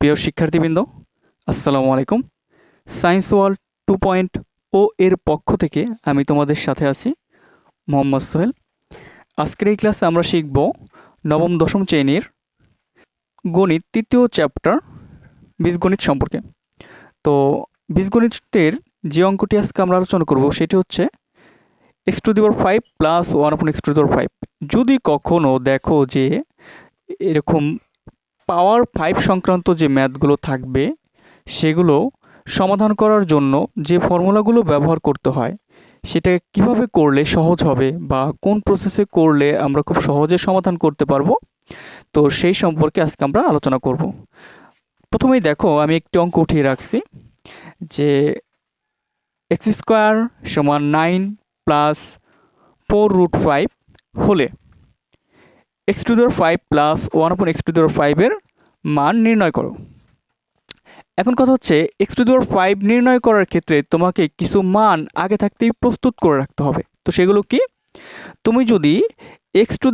প্রিয় শিক্ষার্থীবৃন্দ, আসসালামু আলাইকুম। সায়েন্স ওয়ার্ল্ড 2.0 এর পক্ষ থেকে আমি তোমাদের সাথে আছি, মোহাম্মদ সোহেল। আজকের এই ক্লাসে আমরা শিখব নবম দশম শ্রেণীর গণিত তৃতীয় চ্যাপ্টার বীজগণিত সম্পর্কে। তো বীজগণিতের যে অঙ্কটি আজকে আমরা আলোচনা করব সেটি হচ্ছে x⁵ প্লাস 1/x⁵। যদি কখনো দেখো যে এরকম পাওয়ার 5 সংক্রান্ত যে ম্যাথগুলো থাকবে সেগুলো সমাধান করার জন্য যে ফর্মুলাগুলো ব্যবহার করতে হয় সেটা কিভাবে করলে সহজ হবে বা কোন প্রসেসে করলে আমরা খুব সহজে সমাধান করতে পারবো, তো সেই সম্পর্কে আজকে আমরা আলোচনা করব। প্রথমেই দেখো আমি একটি অঙ্ক উঠিয়ে রাখছি যে x² = 9 + 4√5 হলে x⁵ প্লাস 1/x⁵ এর মান নির্ণয় করো। এখন কথা হচ্ছে x⁵ নির্ণয় করার ক্ষেত্রে তোমাকে কিছু মান আগে থাকতেই প্রস্তুত করে রাখতে হবে। তো সেগুলো কি? তুমি যদি x⁵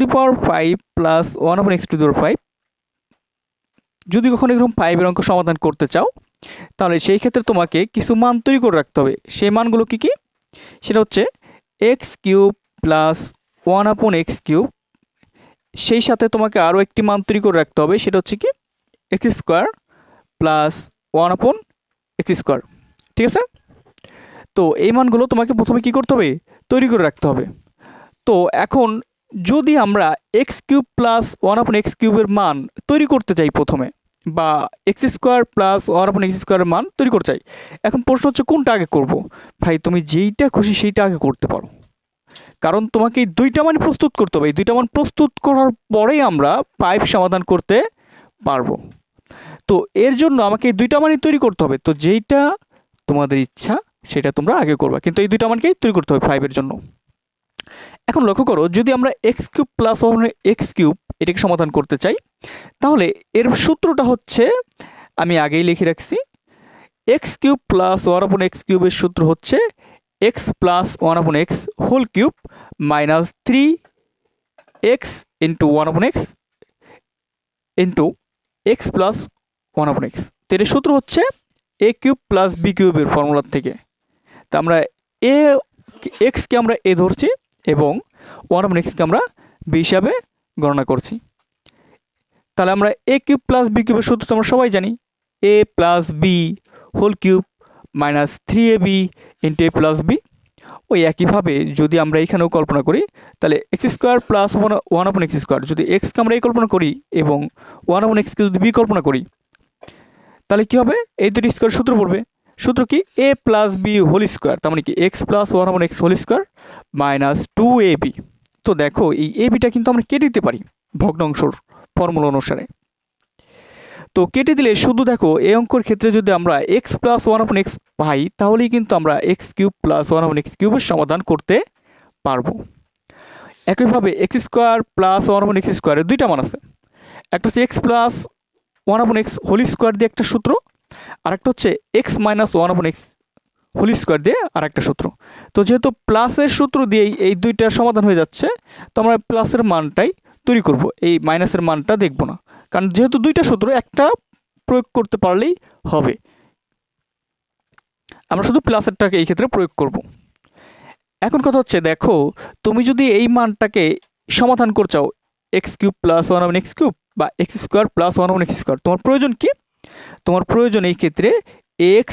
প্লাস 1/x⁵ যদি কখনো এরকম 5 অঙ্ক সমাধান করতে চাও তাহলে সেই ক্ষেত্রে তোমাকে কিছু মান তৈরি করে রাখতে হবে। সেই মানগুলো কি কি? সেটা হচ্ছে x³ প্লাস 1/x³। সেই সাথে তোমাকে আরও একটি মান তৈরি করে রাখতে হবে, সেটা হচ্ছে কি x² প্লাস 1/x²। ঠিক আছে? তো এই মানগুলো তোমাকে প্রথমে কি করতে হবে? তৈরি করে রাখতে হবে। তো এখন যদি আমরা x³ প্লাস 1/x³ এর মান তৈরি করতে চাই প্রথমে, বা x² প্লাস 1/x² এর মান তৈরি করতে চাই, এখন প্রশ্ন হচ্ছে কোনটা আগে করব? ভাই তুমি যেইটা খুশি সেইটা আগে করতে পারো, কারণ তোমাকে এই দুইটা মান প্রস্তুত করতে হবে। এই দুইটা মান প্রস্তুত করার পরেই আমরা 5 সমাধান করতে পারবো। তো এর জন্য আমাকে এই দুইটা মানই তৈরি করতে হবে। তো যেইটা তোমাদের ইচ্ছা সেটা তোমরা আগে করবা, কিন্তু এই দুইটা মানকেই তৈরি করতে হবে 5 এর জন্য। এখন লক্ষ্য করো, যদি আমরা x³ প্লাস 1/x³ এটাকে সমাধান করতে চাই তাহলে এর সূত্রটা হচ্ছে, আমি আগেই লিখে রাখছি, x³ প্লাস 1/x³ এর সূত্র হচ্ছে x plus 1/x whole cube minus 3x into 1/x into x plus 1/x। তো এর সূত্র হচ্ছে a³ প্লাস b³ এর ফর্মুলার থেকে। তা আমরা xকে আমরা a ধরছি এবং 1/x-কে আমরা b হিসাবে গণনা করছি। তাহলে আমরা a³ প্লাস b³ এর সূত্র আমরা সবাই জানি, a plus b whole cube minus 3ab into a plus b। ওই একইভাবে যদি আমরা এখানেও কল্পনা করি তাহলে x² প্লাস 1/x², যদি x-কে আমরা a কল্পনা করি এবং 1/x-কে যদি b কল্পনা করি তাহলে কি হবে? এই দুটি স্কোয়ার সূত্র পড়বে। সূত্র কি? a plus b whole square, তার মানে কি x plus 1/x whole square minus 2ab। তো দেখো এই এবিটা কিন্তু আমরা কেটে দিতে পারি ভগ্নাংশর ফর্মুলা অনুসারে। তো কেটে দিলে শুধু দেখো এই অঙ্কের ক্ষেত্রে যদি আমরা x প্লাস 1/x পাই তাহলেই কিন্তু আমরা x³ প্লাস 1/x³ এর সমাধান করতে পারবো। একইভাবে x² প্লাস 1/x² এর দুইটা মান আছে, একটা হচ্ছে x plus 1/x whole square দিয়ে একটা সূত্র, আর একটা হচ্ছে x minus 1/x whole square দিয়ে আর একটা সূত্র। তো যেহেতু প্লাসের সূত্র দিয়েই এই দুইটার সমাধান হয়ে যাচ্ছে, তো আমরা প্লাসের মানটাই তৈরি করব, এই মাইনাসের মানটা দেখব না, কারণ যেহেতু দুইটা সূত্র একটা প্রয়োগ করতে পারলেই হবে। আমরা শুধু প্লাসেরটাকে এই ক্ষেত্রে প্রয়োগ করব। এখন কথা হচ্ছে, দেখো তুমি যদি এই মানটাকে সমাধান করতে চাও x³ প্লাস 1/x³ বা x² প্লাস 1/x², তোমার প্রয়োজন কি? তোমার প্রয়োজন এই ক্ষেত্রে x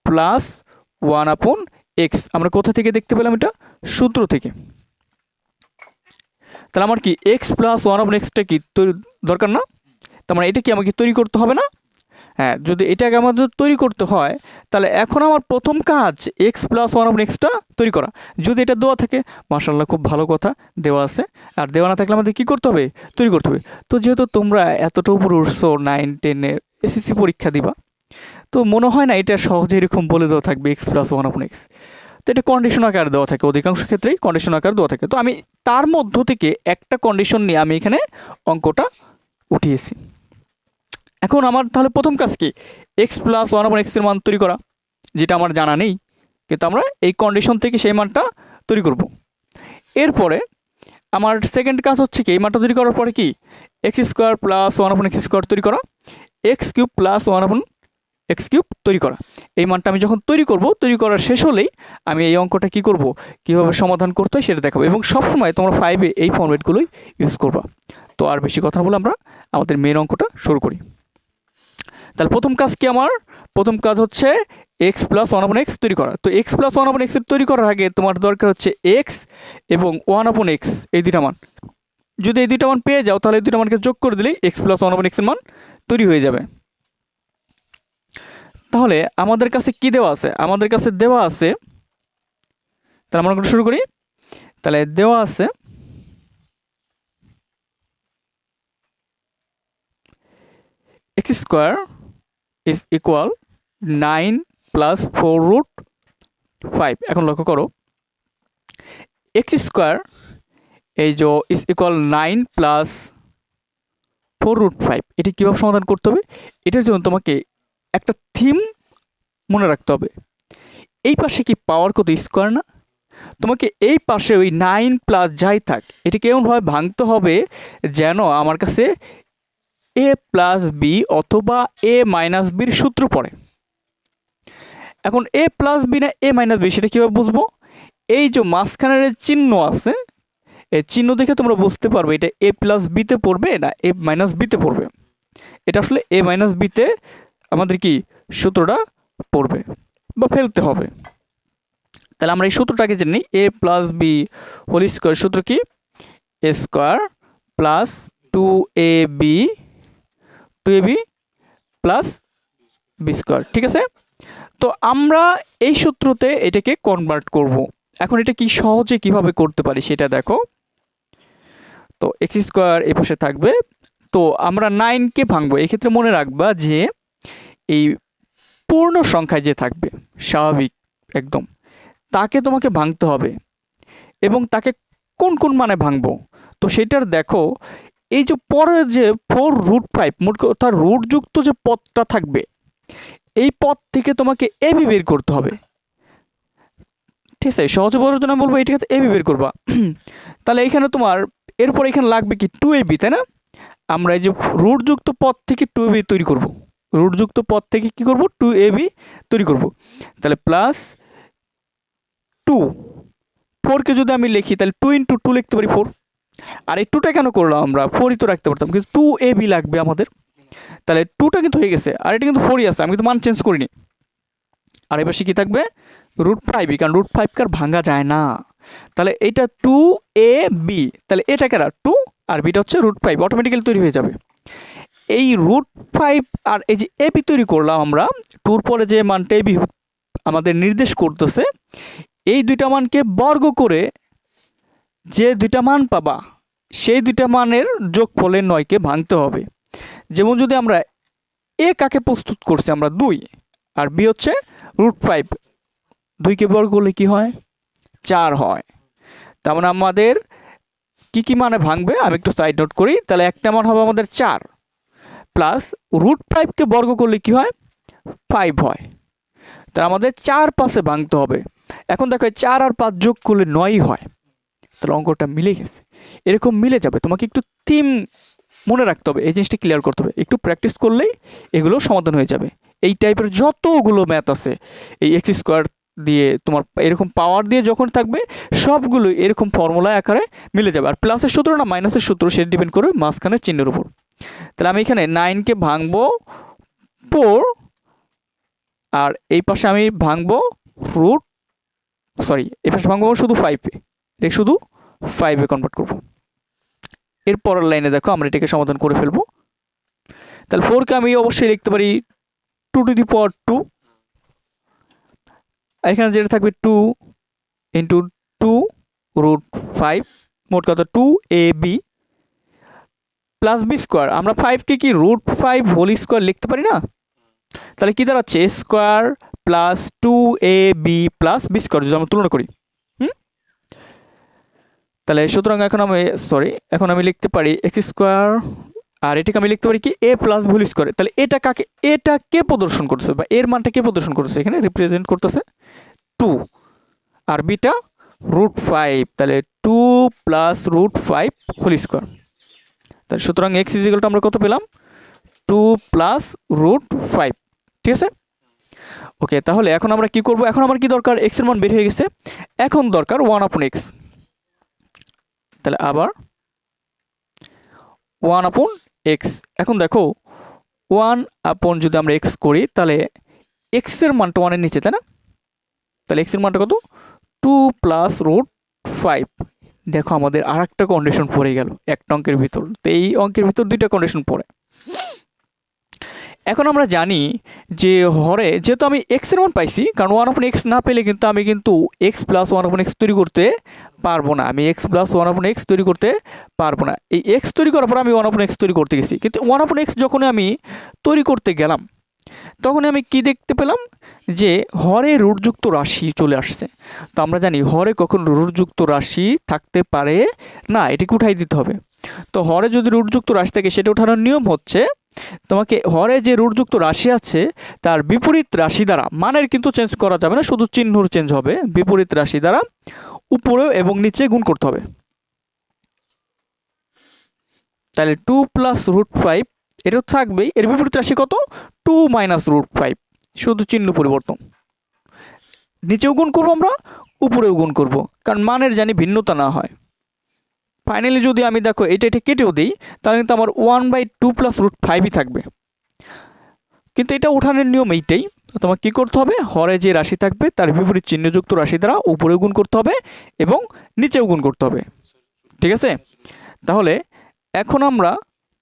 প্লাস 1/x। আমরা কোথা থেকে দেখতে পেলাম? এটা সূত্র থেকে। তাহলে আমার কি x প্লাস 1/xটা কি দরকার না? তার মানে এটা কি আমাকে তৈরি করতে হবে না? হ্যাঁ, যদি এটাকে আমাদের তৈরি করতে হয় তাহলে এখন আমার প্রথম কাজ x প্লাস 1/xটা তৈরি করা। যদি এটা দেওয়া থাকে মাশাআল্লাহ, খুব ভালো কথা, দেওয়া আছে। আর দেওয়া না থাকলে আমাদের কী করতে হবে? তৈরি করতে হবে। তো যেহেতু তোমরা এতটা উপরে উঠছো, 9-10-এর এসএসসি পরীক্ষা দিবা, তো মনে হয় না এটা সহজে এরকম বলে দেওয়া থাকবে x প্লাস 1/x। তো এটা কন্ডিশন আকারে দেওয়া থাকে, অধিকাংশ ক্ষেত্রেই কন্ডিশন আকারে দেওয়া থাকে। তো আমি তার মধ্য থেকে একটা কন্ডিশন নিয়ে আমি এখানে অঙ্কটা উঠিয়েছি। এখন আমার তাহলে প্রথম কাজ কি? x প্লাস 1/x এর মান তৈরি করা, যেটা আমার জানা নেই, কিন্তু আমরা এই কন্ডিশন থেকে সেই মানটা তৈরি করব। এরপরে আমার সেকেন্ড কাজ হচ্ছে কি, এই মানটা তৈরি করার পরে কি x² প্লাস 1/x² তৈরি করা। এক্স কিউব প্লাস 1/x³ তৈরি করা। এই মানটা আমি যখন তৈরি করব, তৈরি করার শেষ হলেই আমি এই অঙ্কটা কি করব, কিভাবে সমাধান করতে হয় সেটা দেখাবো। এবং সবসময় তোমরা 5-এ এই ফরম্যাটগুলোই ইউজ করবা। তো আর বেশি কথা না বলে আমরা আমাদের মেন অঙ্কটা শুরু করি। তাহলে প্রথম কাজ কি আমার? প্রথম কাজ হচ্ছে এক্স প্লাস 1/x তৈরি করা। তো এক্স প্লাস 1/x তৈরি করার আগে তোমার দরকার হচ্ছে এক্স এবং 1/x এই দুইটা মান। যদি এই দুইটা মান পেয়ে যাও তাহলে এই দুইটা মানকে যোগ করে দিলেই এক্স প্লাস 1/x এর মান তৈরি হয়ে যাবে। তাহলে আমাদের কাছে কি দেওয়া আছে? আমাদের কাছে দেওয়া আছে, তাহলে আমরা শুরু করি। তাহলে দেওয়া আছে x² is equal 9 plus 4√5। এখন লক্ষ্য করো x² এই যে is equal 9 plus 4√5, এটি কীভাবে সমাধান করতে হবে? এটার জন্য তোমাকে একটা থিম মনে রাখতে হবে। এই পাশে কি পাওয়ার কত? স্কোয়ার না? তোমাকে এই পাশে ওই 9 প্লাস যাই থাক এটিকে এমনভাবে ভাঙতে হবে যেন আমার কাছে a প্লাস বি অথবা a মাইনাস বির সূত্র পড়ে। এখন a প্লাস বি না a মাইনাস বি সেটা কীভাবে বুঝবো? এই যে মাঝখানের চিহ্ন আছে, এই চিহ্ন দেখে তোমরা বুঝতে পারবে এটা a প্লাস বিতে পড়বে না a মাইনাস বিতে পড়বে। এটা আসলে a মাইনাস বিতে আমাদের কি সূত্রটা পড়বে বা ফেলতে হবে। তাহলে আমরা এই সূত্রটাকে জানি, a plus B whole square সূত্র কি? a square plus 2ab plus B square. ঠিক আছে, তো আমরা এই সূত্রতে এটাকে কনভার্ট করব। এখন এটা কি সহজে কিভাবে করতে পারি সেটা দেখো। তো x² এই পাশে থাকবে, তো আমরা 9কে ভাঙবো। এক্ষেত্রে মনে রাখবা যে এই পূর্ণ সংখ্যায় যে থাকবে স্বাভাবিক একদম, তাকে তোমাকে ভাঙতে হবে। এবং তাকে কোন কোন মানে ভাঙবো তো সেটার দেখো, এই যে পরের যে 4√5 মোট কথা রুটযুক্ত যে পদটা থাকবে এই পদ থেকে তোমাকে এবি বের করতে হবে। ঠিক আছে, সহজে বলার জন্য বলবো এটাকে এবি বের করবা। তাহলে এইখানে তোমার এরপর এখানে লাগবে কি 2ab, তাই না? আমরা এই যে রুটযুক্ত পদ থেকে 2ab তৈরি করব। রুটযুক্ত পদ থেকে কি করব? 2ab তৈরি করব। তাহলে প্লাস 2, 4কে যদি আমি লিখি তাহলে 2 × 2 লিখতে পারি 4। আর এই 2টা কেন করলাম? আমরা 4ই তো রাখতে পারতাম, কিন্তু 2ab লাগবে আমাদের। তাহলে 2টা কিন্তু হয়ে গেছে, আর এটা কিন্তু 4ই আছে, আমি কিন্তু মান চেঞ্জ করিনি। আর এবার কি থাকবে? √5, কারণ √5 আর ভাঙা যায় না। তাহলে এইটা 2ab, তাহলে এটা কারা 2 আর বিটা হচ্ছে √5, অটোমেটিক্যালি তৈরি হয়ে যাবে। এই √5 আর এই যে এবি তৈরি করলাম আমরা, 2-র পরে যে মানটা এবি আমাদের নির্দেশ করতেছে, এই দুইটা মানকে বর্গ করে যে দুইটা মান পাবা সেই দুইটা মানের যোগফলের 9কে ভাঙতে হবে। যেমন যদি আমরা এ কাকে প্রস্তুত করছি আমরা 2, আর বি হচ্ছে √5, 2কে বর্গ করলে কি হয়? 4 হয়। তার মানে আমাদের কি কি মানে ভাঙবে আমি একটু সাইড নোট করি। তাহলে একটা মান হবে আমাদের 4, প্লাস √5কে বর্গ করলে কি হয়? 5 হয়। তাহলে আমাদের 4 পাশে ভাঙতে হবে। এখন দেখো 4 আর 5 যোগ করলে 9 হয়। তাহলে অঙ্কটা মিলে গেছে। এরকম মিলে যাবে, তোমাকে একটু থিম মনে রাখতে হবে, এই জিনিসটা ক্লিয়ার করতে হবে। একটু প্র্যাকটিস করলেই এগুলো সমাধান হয়ে যাবে। এই টাইপের যতগুলো ম্যাথ আছে এই x² দিয়ে তোমার এরকম পাওয়ার দিয়ে যখন থাকবে সবগুলো এরকম ফর্মুলা আকারে মিলে যাবে। আর প্লাসের সূত্র না মাইনাসের সূত্র সেটা ডিপেন্ড করবে মাঝখানের চিহ্নের উপর। তাহলে আমি এখানে 9কে ভাঙবো 4, আর এই পাশে আমি ভাঙবো এই পাশে ভাঙবো শুধু 5-এ, এটা শুধু 5-এ কনভার্ট করবো। এরপরের লাইনে দেখো আমরা এটাকে সমাধান করে ফেলবো। তাহলে 4কে আমি অবশ্যই লিখতে পারি 2^2, এখানে যেটা থাকবে 2 × 2√5, মোট কথা 2ab প্লাস বি স্কোয়ার। আমরা 5কে কি √5 হোল স্কোয়ার লিখতে পারি না? তাহলে কি দাঁড়াচ্ছে? a square plus 2ab plus B square যদি আমরা তুলনা করি। তাহলে সুতরাং এখন আমি লিখতে পারি x², আর এটাকে আমি লিখতে পারি কি a প্লাস হোল স্কোয়ার। তাহলে এটা কে প্রদর্শন করতেছে বা এর মানটা কে প্রদর্শন করতেছে? এখানে রিপ্রেজেন্ট করতেছে 2, আর বিটা √5, তাহলে 2 প্লাস √5 হোল স্কোয়ার। তাহলে সুতরাং x = আমরা কত পেলাম? Two plus root five. ঠিক আছে, ওকে। তাহলে এখন আমরা কি করব, এখন আমার কি দরকার, এক্স এর মান বের হয়ে গেছে, এখন দরকার 1/x। তাহলে আবার 1/x। এখন দেখো 1 যদি আমরা x করি তাহলে x এর মানটা 1 এর নিচে, তাই না? তাহলে x এর মানটা কত, 2 প্লাস রুট ফাইভ। দেখো আমাদের আর একটা কন্ডিশন পড়ে গেল একটা অঙ্কের ভিতর। তো এই অঙ্কের ভিতর দুইটা কন্ডিশন পড়ে। এখন আমরা জানি যে হরে যেহেতু আমি x এর মান পাইছি, কারণ 1/x না পেলে কিন্তু আমি কিন্তু x প্লাস 1/x তৈরি করতে পারবো না। আমি x প্লাস 1/x তৈরি করতে পারবো না। এই x তৈরি করার পর আমি 1/x তৈরি করতে গেছি, কিন্তু 1/x যখন আমি তৈরি করতে গেলাম তখন আমি কি দেখতে পেলাম যে হরে রুটযুক্ত রাশি চলে আসছে। তো আমরা জানি হরে কখন রুটযুক্ত রাশি থাকতে পারে না, এটাকে উঠাই দিতে হবে। তো হরে যদি রুটযুক্ত রাশি থাকে সেটা ওঠানোর নিয়ম হচ্ছে তোমাকে হরে যে রুটযুক্ত রাশি আছে তার বিপরীত রাশি দ্বারা, মানের কিন্তু চেঞ্জ করা যাবে না, শুধু চিহ্নর চেঞ্জ হবে, বিপরীত রাশি দ্বারা উপরে এবং নিচে গুণ করতে হবে। তাহলে 2 প্লাস রুট ফাইভ এটা থাকবেই, এর বিপরীত রাশি কত, 2 মাইনাস রুট ফাইভ, শুধু চিহ্ন পরিবর্তন। নিচেও গুণ করবো আমরা, উপরেও গুণ করব, কারণ মানের জানি ভিন্নতা না হয়। ফাইনালি যদি আমি দেখো এটা কেটেও দিই তাহলে কিন্তু আমার 1/2 প্লাস রুট ফাইভই থাকবে। কিন্তু এটা উঠানোর নিয়ম এইটাই, তোমার কি করতে হবে, হরে যে রাশি থাকবে তার বিপরীত চিহ্নযুক্ত রাশি দ্বারা উপরেও গুণ করতে হবে এবং নিচেও গুণ করতে হবে। ঠিক আছে, তাহলে এখন আমরা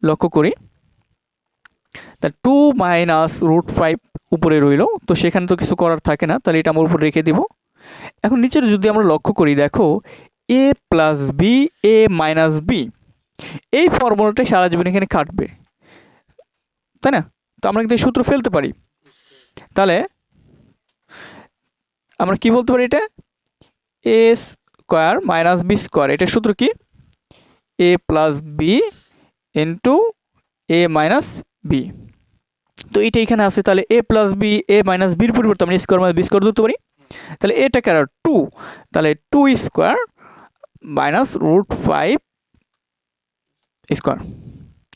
লক্ষ্য করি, তা 2 মাইনাস রুট ফাইভ উপরে রইল, তো সেখানে তো কিছু করার থাকে না, তাহলে এটা আমার উপরে রেখে দিব। এখন নিচের যদি আমরা লক্ষ্য করি, দেখো a plus B A minus B, এই ফর্মুলাটা সারা জীবন এখানে খাটবে, তাই না? তো আমরা কিন্তু এই সূত্র ফেলতে পারি। তাহলে আমরা কি বলতে পারি, এটা এ স্কোয়ার মাইনাস বি স্কোয়ার, এটার সূত্র কি, এ প্লাস বি ইন্টু এ মাইনাস বি। তো এটা এখানে আছে, তাহলে এ প্লাস বি এ মাইনাস বির পরিবর্তে আমরা স্কোয়ার মাইনাস বি স্কোয়ার ধরতে পারি। তাহলে এটা কার 2, তাহলে 2 square minus root five square.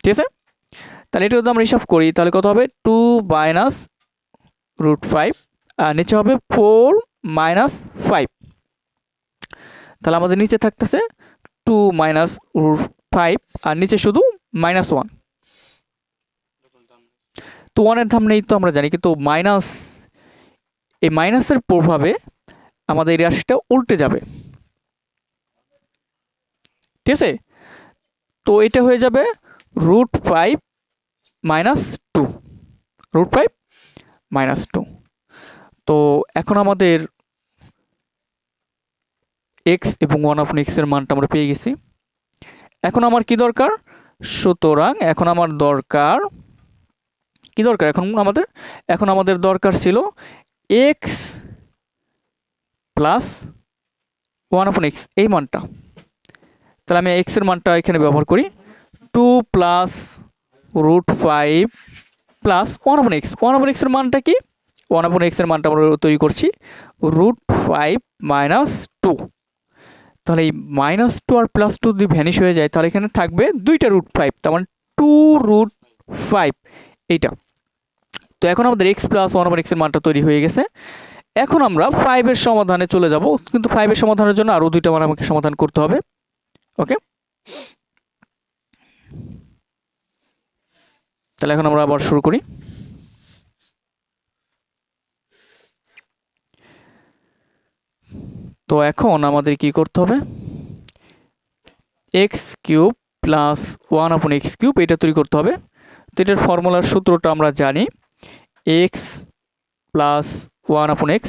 ঠিক আছে, তাহলে এটা যদি আমরা হিসাব করি তাহলে কত হবে, 2 মাইনাস রুট ফাইভ আর নিচে হবে 4 মাইনাস ফাইভ। তাহলে আমাদের নিচে থাকতেছে 2 মাইনাস রুট ফাইভ আর নিচে শুধু -1। তো 1-এর ধাম নেই তো আমরা জানি, কিন্তু মাইনাস, এই মাইনাসের প্রভাবে আমাদের এই রাশিটা উল্টে যাবে। ঠিক আছে, তো এটা হয়ে যাবে root five minus two, root five minus two. তো এখন আমাদের এক্স এবং 1/x এর মানটা আমরা পেয়ে গেছি। এখন আমার কি দরকার, সুতরাং এখন আমার দরকার কি দরকার, এখন আমাদের দরকার ছিল এক্স প্লাস 1/x এই মানটা। তাহলে আমি এক্স এর মানটা এখানে ব্যবহার করি, 2 plus root five plus 1/x। 1/x এর মানটা কি, 1/x এর মানটা আমরা তৈরি করছি রুট ফাইভ মাইনাস টু। তাহলে এই -2 আর +2 যদি ভ্যানিশ হয়ে যায় তাহলে এখানে থাকবে দুইটা রুট ফাইভ, তার মানে 2 রুট ফাইভ এইটা। তো এখন আমাদের x প্লাস 1/x এর মানটা তৈরি হয়ে গেছে। এখন আমরা 5 এর সমাধানে চলে যাব, কিন্তু 5 এর সমাধানের জন্য আরও দুইটা মান আমাকে সমাধান করতে হবে। ওকে, তাহলে এখন আমরা আবার শুরু করি। তো এখন আমাদের কি করতে হবে, x cube plus 1/x cube এটা তৈরি করতে হবে। তো এটার ফর্মুলার সূত্রটা আমরা জানি, X plus 1/x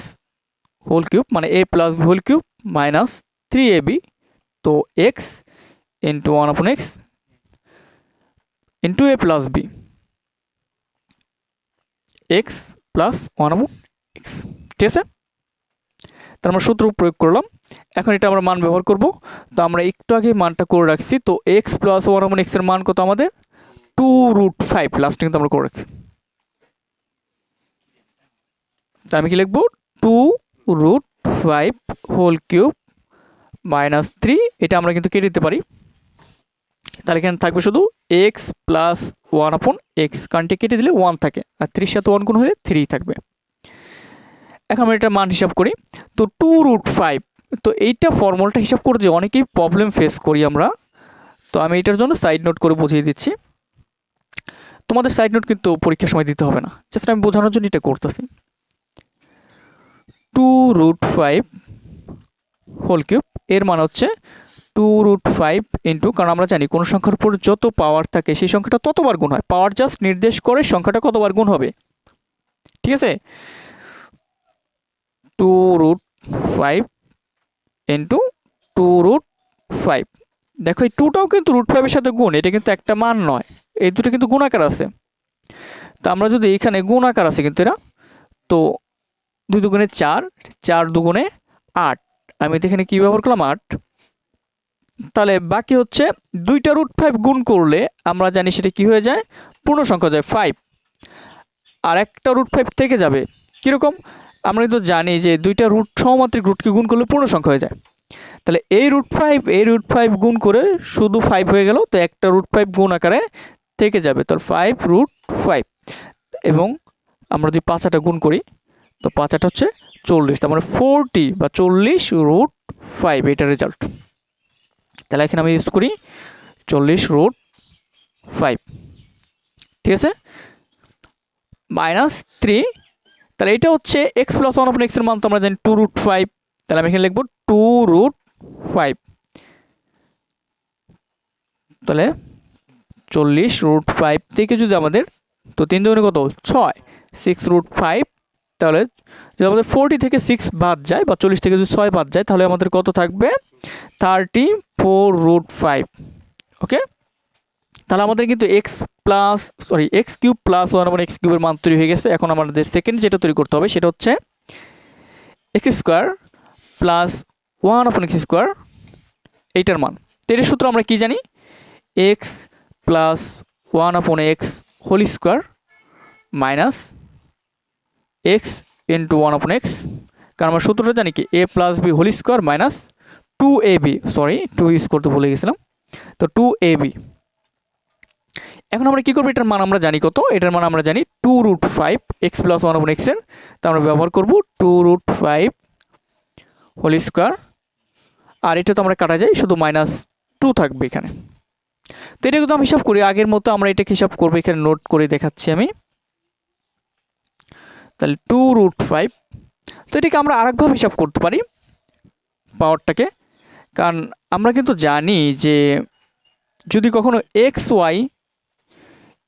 whole cube মানে a plus B whole cube minus 3ab, তো X into 1/x into a plus B, X plus 1/x। ঠিক আছে, তার আমরা সূত্র প্রয়োগ করলাম। এখন এটা আমরা মান ব্যবহার করব। তো আমরা একটু আগে মানটা করে রাখছি, তো এক্স প্লাস 1/x এর মান কত আমাদের, 2 রুট ফাইভ, লাস্টে কিন্তু আমরা করে রাখছি। তা আমি কি লিখবো, 2 root five whole cube minus 3, এটা আমরা কিন্তু কেটে দিতে পারি। তাহলে এখানে থাকবে শুধু এক্স প্লাস 1/x, কারণটি কেটে দিলে 1 থাকে, আর 3 সাথে 1 গুণ হলে 3 থাকবে। এখন আমরা এটার মান হিসাব করি। তো 2√5, তো এইটা ফর্মুলাটা হিসাব করে যে অনেকেই প্রবলেম ফেস করি আমরা, তো আমি এটার জন্য সাইড নোট করে বুঝিয়ে দিচ্ছি। তোমাদের সাইড নোট কিন্তু পরীক্ষার সময় দিতে হবে না, জাস্ট আমি বোঝানোর জন্য এটা করতেছি। 2√5 হোল কিউব, এর মান হচ্ছে 2√5 ইন্টু, কারণ আমরা জানি কোনো সংখ্যার উপর যত পাওয়ার থাকে সেই সংখ্যাটা ততবার গুণ হয়। পাওয়ার জাস্ট নির্দেশ করে সংখ্যাটা কতবার গুণ হবে, ঠিক আছে। 2√5 ইন্টু 2√5, দেখো এই 2টাও কিন্তু √5 এর সাথে গুণ, এটা কিন্তু একটা মান নয়, এই দুটো কিন্তু গুণাকার আছে। তো আমরা যদি এখানে গুণাকার আছে কিন্তু এরা, তো 2 দুগুণে 4, 4 দুগুণে 8, আমি এখানে কি ব্যবহার করলাম 8। তাহলে বাকি হচ্ছে 2টা √5 গুণ করলে আমরা জানি সেটা কি হয়ে যায়, পূর্ণ সংখ্যা যায় 5, আর একটা √5 থেকে যাবে। কীরকম, আমরা কিন্তু জানি যে 2টা রুট সহমাত্রিক রুটকে গুণ করলে পূর্ণ সংখ্যা হয়ে যায়। তাহলে এই √5 গুণ করে শুধু 5 হয়ে গেল, তো একটা √5 গুণ আকারে থেকে যাবে, তাহলে 5√5, এবং আমরা যদি 5টা গুণ করি তো 5টা হচ্ছে 40, তার মানে 40 বা 40√5 এটার রেজাল্ট। তাহলে এখানে আমি ইউজ করি 40√5, ঠিক আছে, -3। তাহলে এটা হচ্ছে এক্স প্লাস 1/x এর মান তো আমরা জানি 2√5, তাহলে আমি এখানে লিখবো 2√5, তাহলে 40√5 থেকে যদি আমাদের, তো 3 দুগুণে কত 6, 6√5, তাহলে যদি আমাদের 40 থেকে 6 বাদ যায় বা 40 থেকে যদি 6 বাদ যায় তাহলে আমাদের কত থাকবে 34√5। ওকে, তাহলে আমাদের কিন্তু এক্স কিউব প্লাস 1/x কিউবের মান তৈরি হয়ে গেছে। এখন আমাদের সেকেন্ড যেটা তৈরি করতে হবে সেটা হচ্ছে x square plus 1/x square, এইটার মান। তো এটার সূত্র আমরা কি জানি, X plus 1/x whole square minus X into 1/x, কারণ আমরা সূত্রটা জানি কি a plus B whole square minus 2ab, sorry 2 use করতে ভুলে গেছিলাম, তো 2ab। এখন আমরা কি করবো, এটার মান আমরা জানি কত, এটার মান আমরা জানি 2√5 এক্স প্লাস 1/x এর, তো আমরা ব্যবহার করবো 2√5 হোল স্কোয়ার, আর এটা তো আমরা কাটা যায়, শুধু -2 থাকবে এখানে। তো এটা কিন্তু আমি হিসাব করি আগের মতো, আমরা এটাকে হিসাব করবো, এখানে নোট করে দেখাচ্ছি আমি। তাহলে 2√5, তো এটাকে আমরা আরেকভাবে হিসাব করতে পারি পাওয়ারটাকে, কারণ আমরা কিন্তু জানি যে যদি কখনো এক্স ওয়াই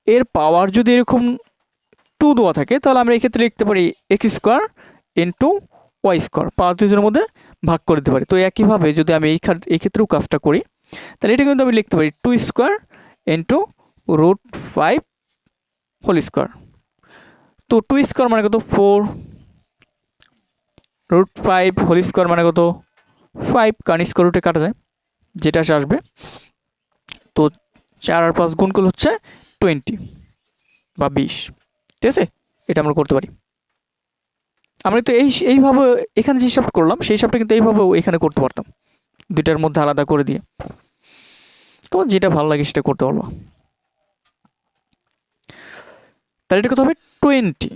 এর পাওয়ার যদি এরকম 2 দেওয়া থাকে তাহলে আমরা এক্ষেত্রে লিখতে পারি x square into y square, power দুজনের মধ্যে ভাগ করে দিতে পারি। তো একইভাবে যদি আমি এই ক্ষেত্রেও কাজটা করি তাহলে এটা কিন্তু আমি লিখতে পারি 2 স্কোয়ার ইন্টু √5 হোল স্কোয়ার। তো 2 স্কোয়ার মানে কত 4, √5 হোল স্কোয়ার মানে কত 5, কারণ স্কোয়ার রুটে কাটা যায়, যেটা আসবে। তো 4 আর 5 গুণ করলে হচ্ছে 20 বা 20, ঠিক আছে, এটা আমরা করতে পারি। আমরা তো এইভাবে এখানে যে হিসাব করলাম সেই হিসাবটা কিন্তু এইভাবেও এখানে করতে পারতাম, দুইটার মধ্যে আলাদা করে দিয়ে। তোমার যেটা ভালো লাগে সেটা করতে পারবো। তাহলে এটা কত হবে 20,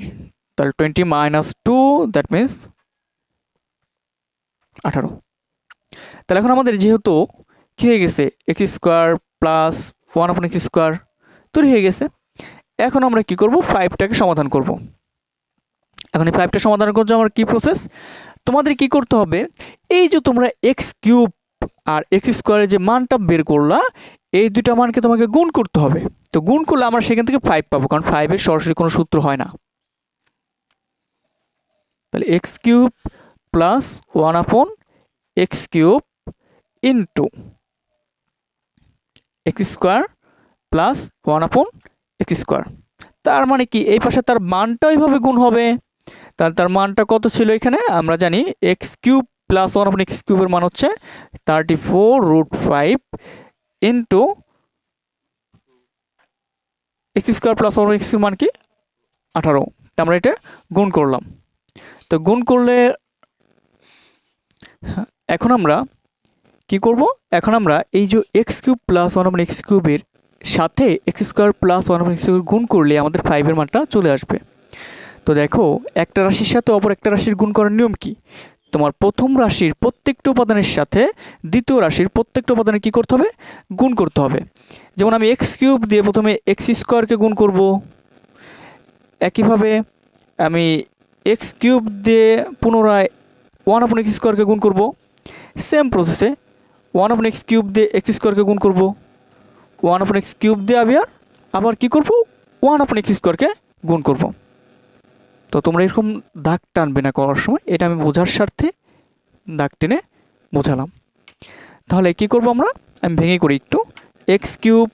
তাহলে 20 - 2, দ্যাট মিনস 18। তাহলে এখন আমাদের যেহেতু কি হয়ে গেছে x square plus 1/x square তৈরি হয়ে গেছে, এখন আমরা কি করব 5টাকে সমাধান করব। এখন এই 5টা সমাধান করতে আমার কি প্রসেস, তোমাদের কি করতে হবে, এই যে তোমরা এক্স কিউব আর এক্স স্কোয়ারের যে মানটা বের করলা এই দুটা মানকে তোমাকে গুণ করতে হবে। তো গুণ করলে আমরা সেখান থেকে 5 পাবো, কারণ 5-এর সরাসরি কোনো সূত্র হয় না। তাহলে x cube plus 1/x cube into x square plus 1/x square, তার মানে কি এই পাশে তার মানটা ওইভাবে গুণ হবে। তাহলে তার মানটা কত ছিল এখানে আমরা জানি এক্স কিউব প্লাস 1/x কিউবের মান হচ্ছে 34√5 into x square plus 1/x এর মান কি 18, তা আমরা এটা গুণ করলাম। তো গুণ করলে এখন আমরা কি করব, এখন আমরা এই যে এক্স কিউব প্লাস 1/x কিউবের সাথে এক্স স্কোয়ার প্লাস 1/x গুণ করলে আমাদের 5-এর মানটা চলে আসবে। তো দেখো একটা রাশির সাথে অপর একটা রাশির গুণ করার নিয়ম কি? তোমার প্রথম রাশির প্রত্যেকটা উপাদানের সাথে দ্বিতীয় রাশির প্রত্যেকটা উপাদানে কী করতে হবে? গুণ করতে হবে। যেমন আমি এক্স কিউব দিয়ে প্রথমে এক্স স্কোয়ারকে গুণ করব, একইভাবে আমি এক্স কিউব দিয়ে পুনরায় 1/x স্কোয়ারকে গুণ করব। সেম প্রসেসে 1/x কিউব দিয়ে এক্স স্কোয়ারকে গুণ করব, 1/x কিউব দিয়ে আবার কী করব? 1/x স্কোয়ারকে গুণ করব। তো তোমরা এরকম দাগ টানবে না করার সময়, এটা আমি বোঝার স্বার্থে দাগ টেনে বোঝালাম। তাহলে কি করব আমরা? আমি ভেঙে করি একটু। X cube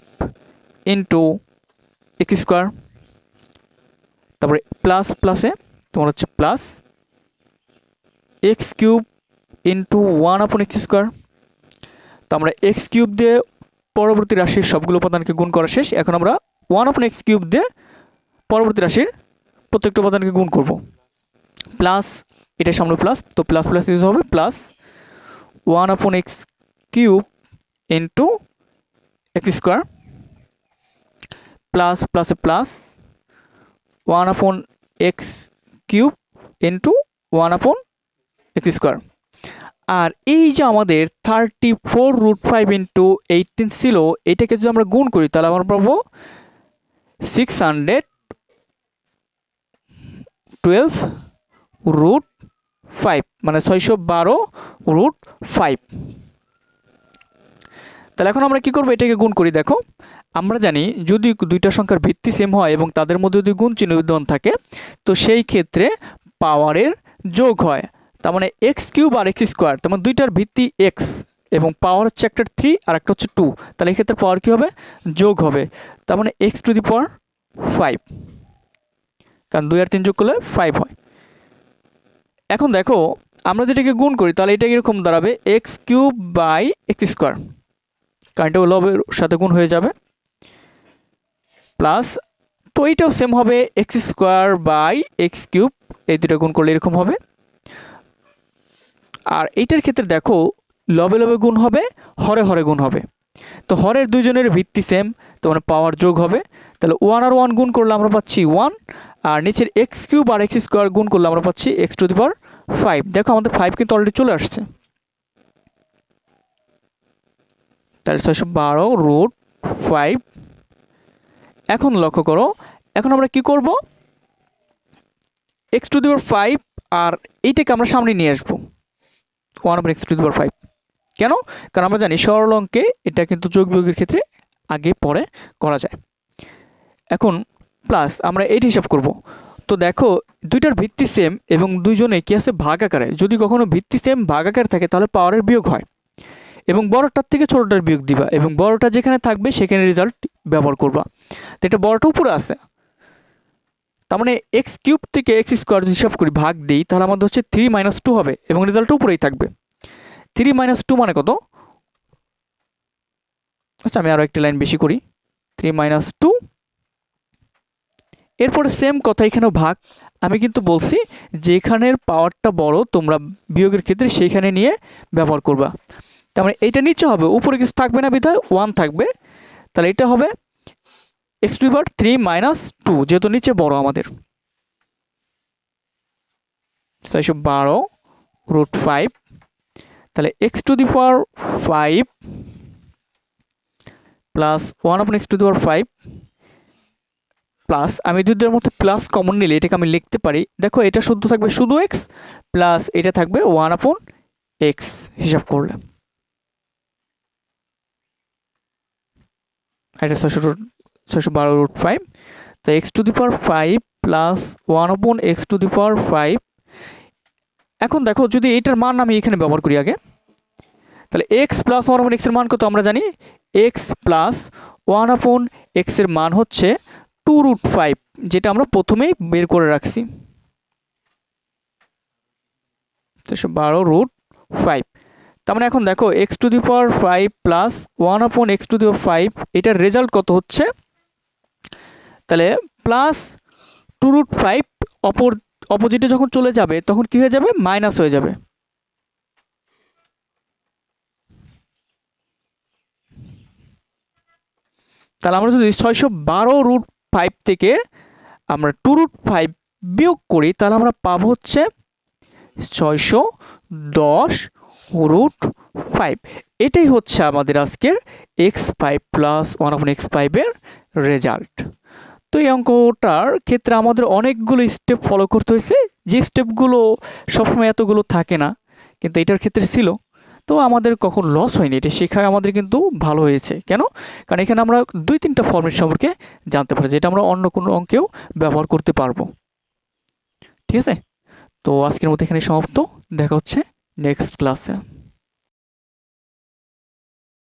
into x square, তারপরে প্লাস প্লাসে তোমার হচ্ছে plus x cube into 1/x square. তো আমরা এক্স কিউব দিয়ে পরবর্তী রাশির সবগুলো উপাদানকে গুণ করা শেষ। এখন আমরা 1/x কিউব দিয়ে পরবর্তী রাশির প্রত্যেকটা উপাদানকে গুণ করব। প্লাস এটার সামনে প্লাস, তো প্লাস প্লাস দিতে হবে, plus 1/x cube into x square, plus প্লাসে plus 1/x cube into 1/x square. আর এই যে আমাদের 34√5 ইন্টু 18 ছিল, এটাকে যদি আমরা গুণ করি তাহলে আমরা পাবো 612√5, মানে 612√5। তাহলে এখন আমরা কি করব? এটাকে গুণ করি। দেখো আমরা জানি যদি দুইটা সংখ্যার ভিত্তি সেম হয় এবং তাদের মধ্যে যদি গুণ চিহ্ন বিদ্যমান থাকে, তো সেই ক্ষেত্রে পাওয়ারের যোগ হয়। তার মানে এক্স কিউব আর এক্স স্কোয়ার, তার মানে দুইটার ভিত্তি এক্স এবং পাওয়ার হচ্ছে একটা 3 আর একটা হচ্ছে 2, তাহলে এক্ষেত্রে পাওয়ার কী হবে? যোগ হবে। তার মানে x⁵, কারণ 2 আর 3 যোগ করলে 5 হয়। এখন দেখো আমরা যেটাকে গুণ করি তাহলে এটা কীরকম দাঁড়াবে? X cube by X square, কারণ এটা লবের সাথে গুণ হয়ে যাবে, প্লাস তো এইটাও সেম হবে X square by X cube, এই দুটো গুণ করলে এরকম হবে। আর এইটার ক্ষেত্রে দেখো লবে লবে গুণ হবে, হরে হরে গুণ হবে। তো হরের দুইজনের ভিত্তি সেম, তো মানে পাওয়ার যোগ হবে। তাহলে 1 আর 1 গুণ করলে আমরা পাচ্ছি 1, আর নিচের এক্স কিউব আর এক্স স্কোয়ার গুণ করলে আমরা পাচ্ছি x⁵। দেখো আমাদের 5 কিন্তু অলরেডি চলে আসছে। তাহলে 612√5। এখন লক্ষ্য করো, এখন আমরা কি করব? x⁵, আর এইটাকে আমরা সামনে নিয়ে আসবো 1/x⁵। কেন? কারণ আমরা জানি সরল অঙ্কে এটা কিন্তু যোগ বিয়োগের ক্ষেত্রে আগে পরে করা যায়। এখন প্লাস আমরা এইটা হিসাব করব। তো দেখো দুইটার ভিত্তি সেম এবং দুইজনে কি আছে? ভাগ আকারে। যদি কখনো ভিত্তি সেম ভাগ আকারে থাকে তাহলে পাওয়ারের বিয়োগ হয়, এবং বড়টার থেকে ছোটটার বিয়োগ দিবা, এবং বড়টা যেখানে থাকবে সেখানে রেজাল্ট ব্যবহার করবা। তো এটা বড়টা উপরে আছে, তার মানে এক্স কিউব থেকে এক্স স্কোয়ার যদি হিসাব করি ভাগ দিই তাহলে আমাদের হচ্ছে 3 - 2 হবে, এবং রেজাল্টটা উপরেই থাকবে। 3 - 2 মানে কত? আচ্ছা আমি আরও একটা লাইন বেশি করি, 3 - 2। এরপরে সেম কথা এখানেও ভাগ। আমি কিন্তু বলছি যেখানের পাওয়ারটা বড় তোমরা বিয়োগের ক্ষেত্রে সেইখানে নিয়ে ব্যবহার করবা। তার মানে এইটা নিচে হবে, উপরে কিছু থাকবে না, বিধায় 1 থাকবে। তাহলে এটা হবে x⁵ 2, যেহেতু নিচে বড় আমাদের। 612√5, তাহলে x⁵ প্লাস 1/x⁵, প্লাস আমি দুধের মধ্যে প্লাস কমন নিলে এটাকে আমি লিখতে পারি। দেখো এটা শুদ্ধ থাকবে শুধু এক্স, প্লাস এটা থাকবে 1/x হিসাব করলে। এটা 612√5, তো x⁵ প্লাস 1/x⁵। এখন দেখো যদি এটার মান আমি এখানে ব্যবহার করি আগে, তাহলে এক্স প্লাস 1/x এর মান কত আমরা জানি? এক্স প্লাস 1/x এর মান হচ্ছে 2√5, যেটা আমরা প্রথমেই বের করে রাখছি, 12√5। তার মানে এখন দেখো x⁵ প্লাস 1/x⁵, এটার রেজাল্ট কত হচ্ছে? তাহলে প্লাস 2√5 অপোজিটে যখন চলে যাবে তখন কি হয়ে যাবে? মাইনাস হয়ে যাবে। তাহলে আমরা যদি 612√5 থেকে আমরা 2√5 বিয়োগ করি তাহলে আমরা পাবো হচ্ছে 610√5। এটাই হচ্ছে আমাদের আজকের x5 প্লাস 1/x5 এর রেজাল্ট। তো এই অঙ্কটার ক্ষেত্রে আমাদের অনেকগুলো স্টেপ ফলো করতে হয়েছে, যে স্টেপগুলো সবসময় এতগুলো থাকে না, কিন্তু এটার ক্ষেত্রে ছিল। তো আমাদের কখন লস হয়নি, এটা শেখায় আমাদের কিন্তু ভালো হয়েছে। কেন? কারণ এখানে আমরা 2-3টা ফর্মেট সম্পর্কে জানতে পারি, যেটা আমরা অন্য কোনো অঙ্কেও ব্যবহার করতে পারবো। ঠিক আছে, তো আজকের মতো এখানে সমাপ্ত, দেখা হচ্ছে নেক্সট ক্লাসে।